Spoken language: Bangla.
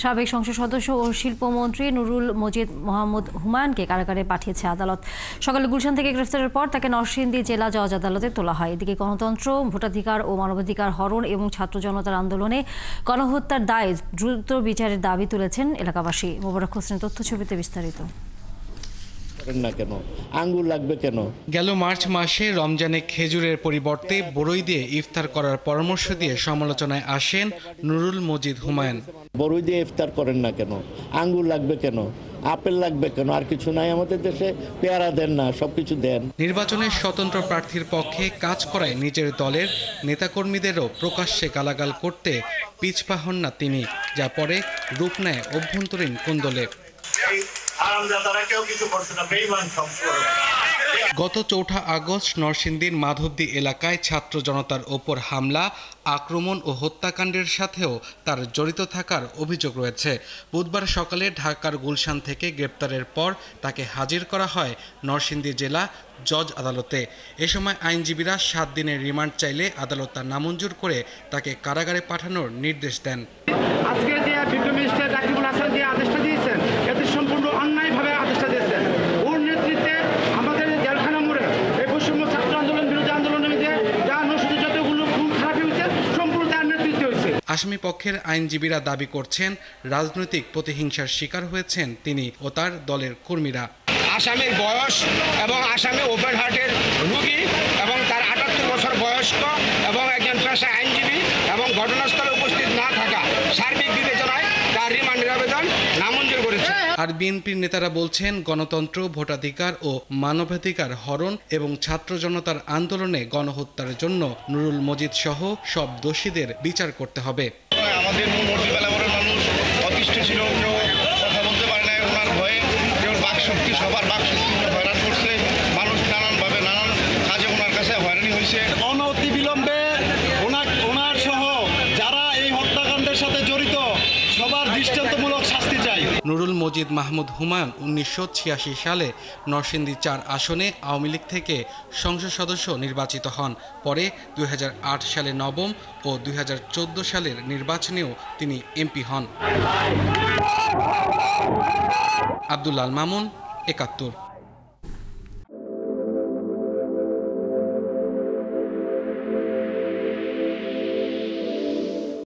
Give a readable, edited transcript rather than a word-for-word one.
সাবেক সংসদ সদস্য ও শিল্পমন্ত্রী নুরুল মজিদ মোহাম্মদ হুমায়ুনকে কারাগারে পাঠিয়েছে আদালত। সকালে গুলশান থেকে গ্রেফতারের পর তাকে নরসিংদী জেলা জজ আদালতে তোলা হয়। এদিকে গণতন্ত্র, ভোটাধিকার ও মানবাধিকার হরণ এবং ছাত্র জনতার আন্দোলনে গণহত্যার দায়ে দ্রুত বিচারের দাবি তুলেছেন এলাকাবাসী। মোবারক হোসেন তথ্যছবিতে বিস্তারিত। না কেন আঙ্গুর লাগবে কেন? গেল মার্চ মাসে রমজানে খেজুরের পরিবর্তে বরই দিয়ে ইফতার করার পরামর্শ দিয়ে সমালোচনায় আসেন নুরুল মজিদ হুমায়ুন। বরই দিয়ে ইফতার করেন না কেন? আঙ্গুর লাগবে কেন? আপেল লাগবে কেন? আর কিছু নাই আমাদের দেশে? পেয়ারা দেন না, সবকিছু দেন। নির্বাচনে স্বতন্ত্র প্রার্থীর পক্ষে কাজ করায় নিজের দলের নেতাকর্মীদেরও প্রকাশ্যে গালাগাল করতে পিছপা হন না তিনি, যা পরে রূপ নেয় অভ্যন্তরীণ কোন্দলে। গত 4 আগস্ট নরসিংদীর মাধবদী এলাকায় ছাত্র জনতার ওপর হামলা, আক্রমণ ও হত্যাকাণ্ডের সাথেও তার জড়িত থাকার অভিযোগ রয়েছে। বুধবার সকালে ঢাকার গুলশান থেকে গ্রেপ্তারের পর তাকে হাজির করা হয় নরসিংদী জেলা জজ আদালতে। এ সময় আইনজীবীরা 7 দিনের রিমান্ড চাইলে আদালত তা নামঞ্জুর করে তাকে কারাগারে পাঠানোর নির্দেশ দেন। আজকে যে মিনিস্টার রাকিবুল হাসান যে আদেশটা দিয়েছেন, এতে সম্পূর্ণ অন্যায়ভাবে আদেশটা দিয়েছেন। ওর নেতৃত্বে আমাদের জেলখানা মোড়ে এই বৈষম্য ছাত্র আন্দোলন বিরোধী আন্দোলনের মধ্যে যা নষ্ট যতগুলো খুন খারাপি হয়েছে সম্পূর্ণ তার নেতৃত্বে হয়েছে। আসামি পক্ষের আইনজীবীরা দাবি করছেন রাজনৈতিক প্রতিহিংসার শিকার হয়েছেন তিনি ও তার দলের কর্মীরা। আসামির বয়স এবং আসামি ওপেন হার্টের রোগী এবং তার 78 বছর বয়স্ক এবং একজন পেশা আইনজীবী এবং ঘটনাস্থলে উপস্থিত না থাকা সার্বিক বিবেচনায় তার রিমান্ডের আবেদন নামঞ্জুর করেছে। আর বিএনপির নেতারা বলছেন গণতন্ত্র, ভোটাধিকার ও মানবাধিকার হরণ এবং ছাত্র জনতার আন্দোলনে গণহত্যার জন্য নুরুল মজিদ সহ সব দোষীদের বিচার করতে হবে। আমাদের মানুষ অতিষ্ঠ ছিল, কেউ কথা বলতে পারে না ওনার ভয়ে, কেউ বাকশক্তি সবার বাকশক্তি হয়রান করছে, মানুষ নানানভাবে নানান কাজে ওনার কাছে হয়রানি হয়েছে। অনতি বিলম্বে ওনার সহ যারা এই হত্যাকাণ্ডের সাথে জড়িত সবার দৃষ্টান্তমূলক শাস্তি চাই। নুরুল মজিদ মাহমুদ হুমায়ুন 1986 সালে নরসিংদী 4 আসনে আওয়ামী লীগ থেকে সংসদ সদস্য নির্বাচিত হন। পরে 2008 সালে নবম ও 2014 সালের নির্বাচনেও তিনি এমপি হন। আব্দুল্লাহ মামুন, 71।